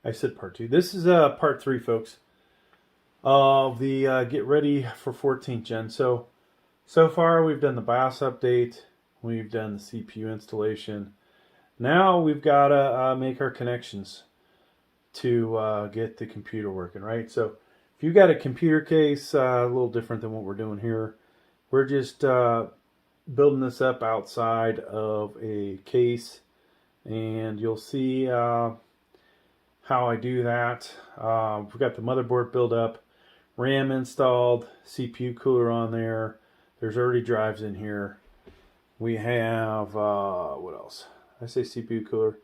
I said part 2. This is part 3, folks, of the get ready for 14th gen. So far we've done the BIOS update, we've done the CPU installation. Now we've got to make our connections to get the computer working, right? So if you've got a computer case, a little different than what we're doing here. We're just building this up outside of a case, and you'll see how I do that. We've got the motherboard built up, RAM installed, CPU cooler on there. There's already drives in here. We have, what else? I say CPU cooler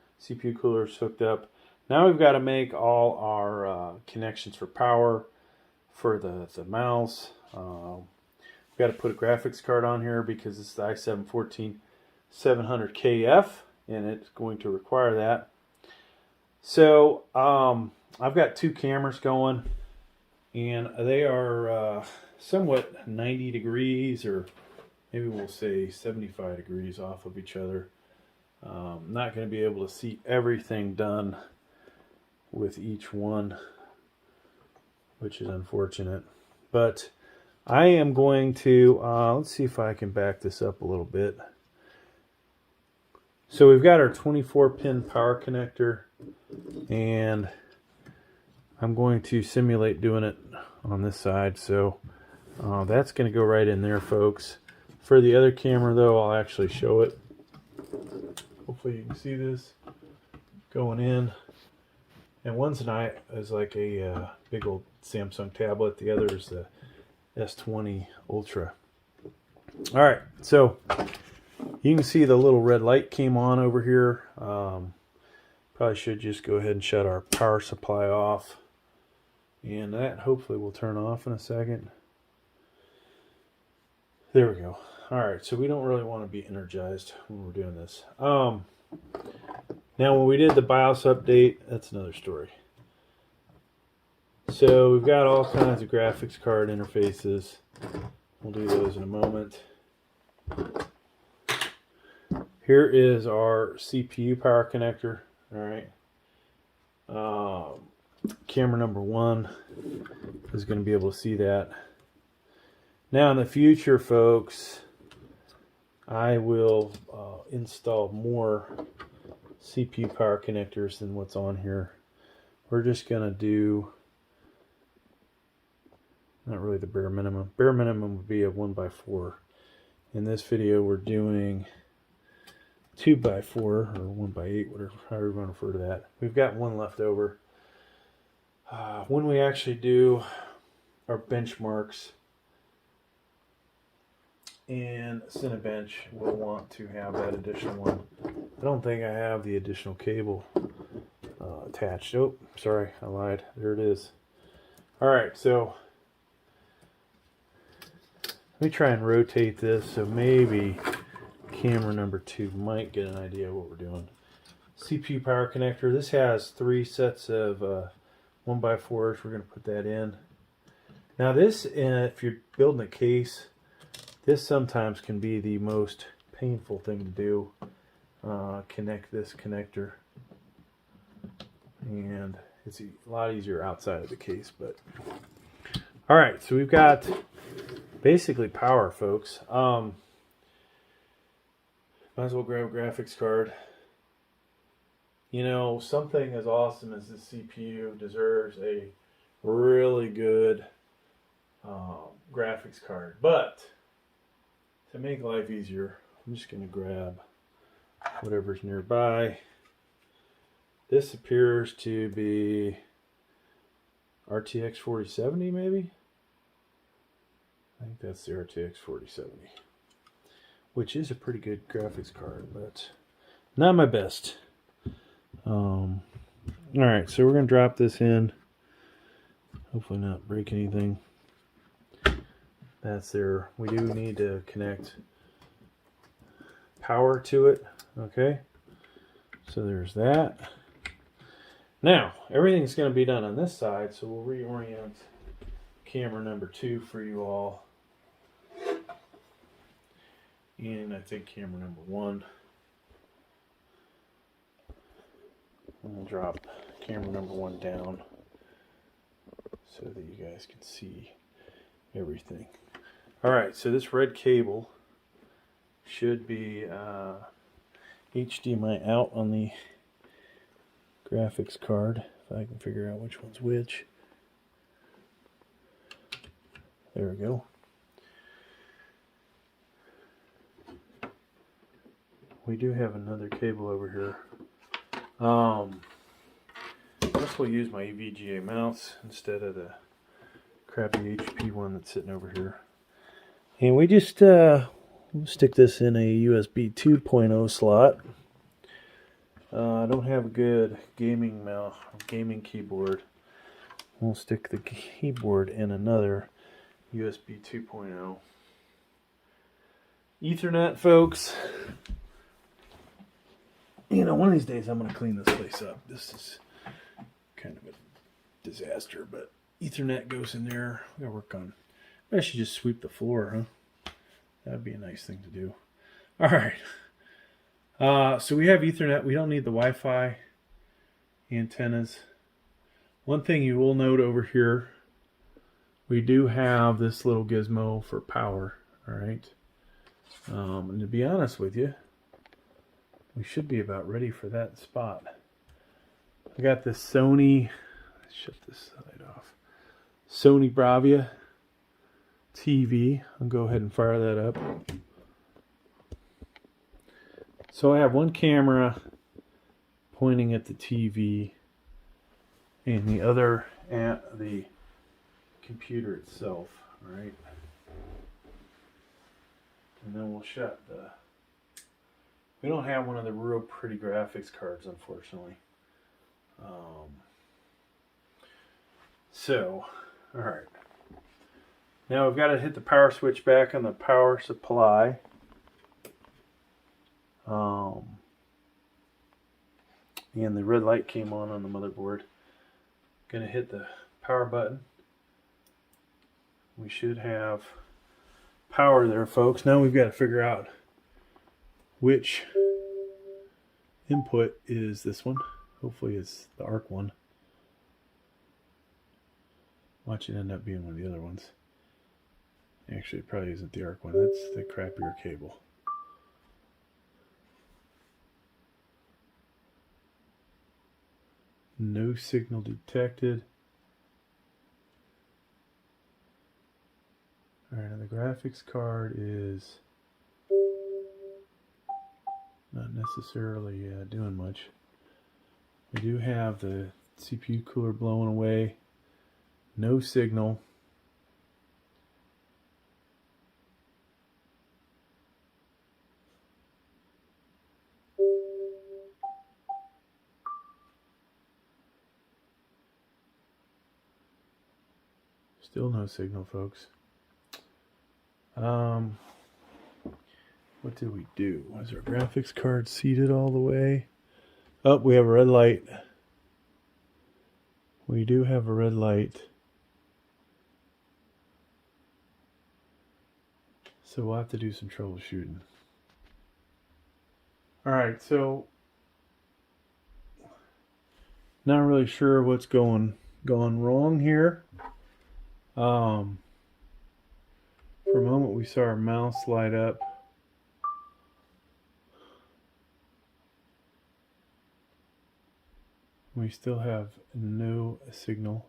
is hooked up. Now we've got to make all our connections for power, for the mouse. We've got to put a graphics card on here because it's the i7 14700kf, and it's going to require that. So I've got 2 cameras going, and they are somewhat 90 degrees, or maybe we'll say 75 degrees off of each other. Not going to be able to see everything done with each one, which is unfortunate. But I am going to, let's see if I can back this up a little bit. So we've got our 24-pin power connector, and I'm going to simulate doing it on this side. So that's going to go right in there, folks. For the other camera, though, I'll actually show it. Hopefully you can see this going in. And one's is like a big old Samsung tablet. The other is the S20 Ultra. All right, so you can see the little red light came on over here. Probably should just go ahead and shut our power supply off, and that hopefully will turn off in a second. There we go. All right, so we don't really want to be energized when we're doing this. Now when we did the BIOS update, that's another story. So we've got all kinds of graphics card interfaces. We'll do those in a moment. Here is our CPU power connector. All right. Camera number 1 is going to be able to see that. Now in the future, folks, I will install more CPU power connectors than what's on here. We're just going to do, not really the bare minimum. Bare minimum would be a 1x4. In this video, we're doing 2x4 or 1x8, whatever, however you want to refer to that. We've got one left over. When we actually do our benchmarks in Cinebench, we'll want to have that additional one. I don't think I have the additional cable attached. Oh, sorry, I lied. There it is. All right, so let me try and rotate this so maybe camera number 2 might get an idea of what we're doing. CPU power connector. This has 3 sets of 1x4s. We're going to put that in. Now this, if you're building a case, this sometimes can be the most painful thing to do. Connect this connector. And it's a lot easier outside of the case. But all right, so we've got basically power, folks. Might as well grab a graphics card. You know, something as awesome as the CPU deserves a really good graphics card. But to make life easier, I'm just going to grab whatever's nearby. This appears to be RTX 4070, maybe? I think that's the RTX 4070, which is a pretty good graphics card, but not my best. Alright, so we're going to drop this in. Hopefully not break anything. That's there. We do need to connect power to it. Okay, so there's that. Now, everything's going to be done on this side, so we'll reorient camera number 2 for you all. And I think camera number 1. We'll drop camera number 1 down so that you guys can see everything. Alright, so this red cable should be HDMI out on the graphics card, if I can figure out which one's which. There we go. We do have another cable over here. This will use my EVGA mouse instead of the crappy HP one that's sitting over here. And we just stick this in a USB 2.0 slot. I don't have a good gaming mouse, gaming keyboard. We'll stick the keyboard in another USB 2.0. Ethernet, folks. You know, one of these days I'm going to clean this place up. This is kind of a disaster, but Ethernet goes in there. We got to work on. I should just sweep the floor, huh? That'd be a nice thing to do. All right. So we have Ethernet. We don't need the Wi-Fi antennas. One thing you will note over here, we do have this little gizmo for power. All right. And to be honest with you, we should be about ready for that spot. I got this Sony, let's shut this light off, Sony Bravia TV. I'll go ahead and fire that up. So I have one camera pointing at the TV and the other at the computer itself, all right? And then we'll shut the... We don't have one of the real pretty graphics cards, unfortunately. All right. Now we've got to hit the power switch back on the power supply. And the red light came on the motherboard. Gonna hit the power button. We should have power there, folks. Now we've got to figure out which input is this one. Hopefully it's the ARC one. Watch it end up being one of the other ones. Actually, it probably isn't the ARC one. That's the crappier cable. No signal detected. Alright, now the graphics card is not necessarily doing much. We do have the CPU cooler blowing away. No signal. Still no signal, folks. What did we do? Was our graphics card seated all the way? Oh, we have a red light. We do have a red light. So we'll have to do some troubleshooting. Alright, so not really sure what's gone wrong here. For a moment we saw our mouse light up. We still have no signal.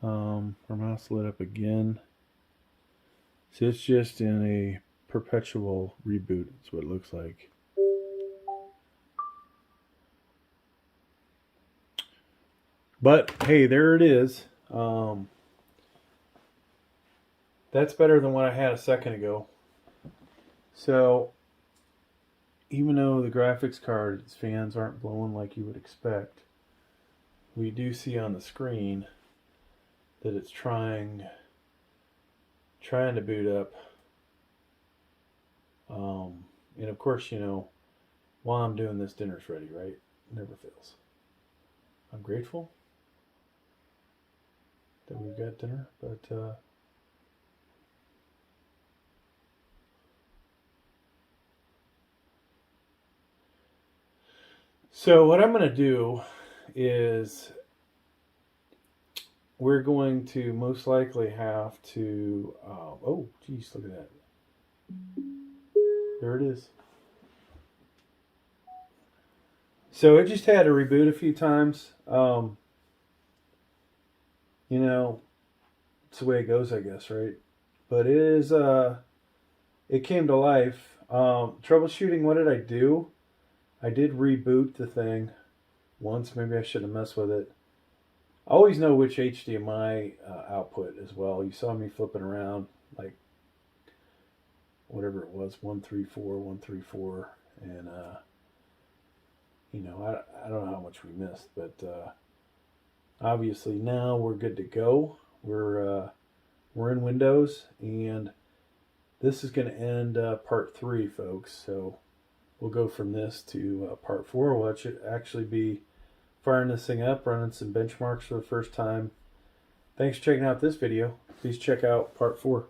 Our mouse lit up again. So it's just in a perpetual reboot. That's what it looks like. But hey, there it is. That's better than what I had a second ago. So even though the graphics card's fans aren't blowing like you would expect, we do see on the screen that it's trying to boot up. And of course, you know, while I'm doing this, dinner's ready, right? Never fails. I'm grateful that we've got dinner, but so what I'm going to do is we're going to most likely have to, oh, geez, look at that. There it is. So it just had to reboot a few times. You know, it's the way it goes, I guess, right? But it is, it came to life. Troubleshooting, what did I do? I did reboot the thing once. Maybe I shouldn't have messed with it. I always know which HDMI output as well. You saw me flipping around, like, whatever it was, 134, 134, and, you know, I don't know how much we missed, but obviously now we're good to go. We're in Windows, and this is going to end part 3, folks. So we'll go from this to part 4, which should actually be firing this thing up, running some benchmarks for the first time. Thanks for checking out this video. Please check out part 4.